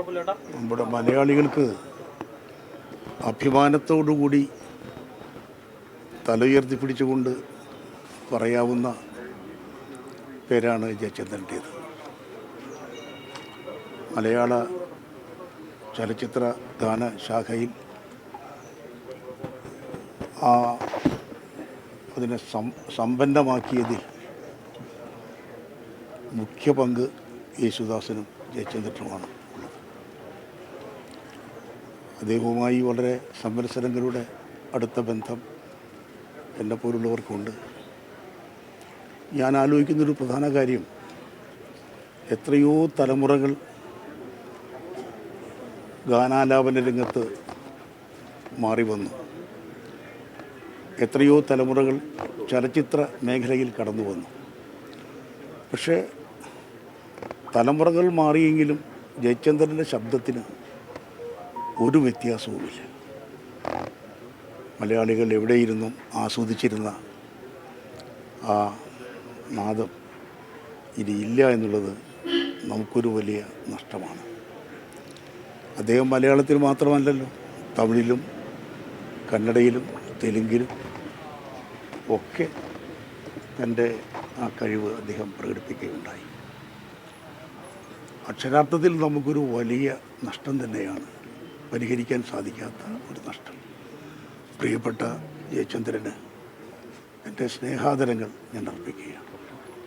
നമ്മുടെ മലയാളികൾക്ക് അഭിമാനത്തോടുകൂടി തല ഉയർത്തിപ്പിടിച്ചുകൊണ്ട് പറയാവുന്ന പേരാണ് ജയചന്ദ്രൻ്റേത്. മലയാള ചലച്ചിത്ര ഗാന ശാഖയിൽ അതിനെ സമ്പന്നമാക്കിയതിൽ മുഖ്യ പങ്ക് യേശുദാസനും ജയചന്ദ്രനുമാണ് ഉള്ളത്. അദ്ദേഹവുമായി വളരെ സംവത്സരങ്ങളുടെ അടുത്ത ബന്ധം എന്നെപ്പോലുള്ളവർക്കുണ്ട്. ഞാൻ ആലോചിക്കുന്നൊരു പ്രധാന കാര്യം, എത്രയോ തലമുറകൾ ഗാനാലാപന രംഗത്ത് മാറി വന്നു, എത്രയോ തലമുറകൾ ചലച്ചിത്ര മേഖലയിൽ കടന്നു വന്നു. പക്ഷേ തലമുറകൾ മാറിയെങ്കിലും ജയചന്ദ്രൻ്റെ ശബ്ദത്തിന് ഒരു വ്യത്യാസവുമില്ല. മലയാളികൾ എവിടെയിരുന്നും ആസ്വദിച്ചിരുന്ന ആ നാദം ഇനിയില്ല എന്നുള്ളത് നമുക്കൊരു വലിയ നഷ്ടമാണ്. അദ്ദേഹം മലയാളത്തിൽ മാത്രമല്ലല്ലോ, തമിഴിലും കന്നഡയിലും തെലുങ്കിലും ഒക്കെ തൻ്റെ ആ കഴിവ് അദ്ദേഹം പ്രകടിപ്പിക്കുകയുണ്ടായി. അക്ഷരാർത്ഥത്തിൽ നമുക്കൊരു വലിയ നഷ്ടം തന്നെയാണ്, പരിഹരിക്കാൻ സാധിക്കാത്ത ഒരു നഷ്ടം. പ്രിയപ്പെട്ട ജയചന്ദ്രന് എൻ്റെ സ്നേഹാദരങ്ങൾ ഞാൻ അർപ്പിക്കുകയാണ്.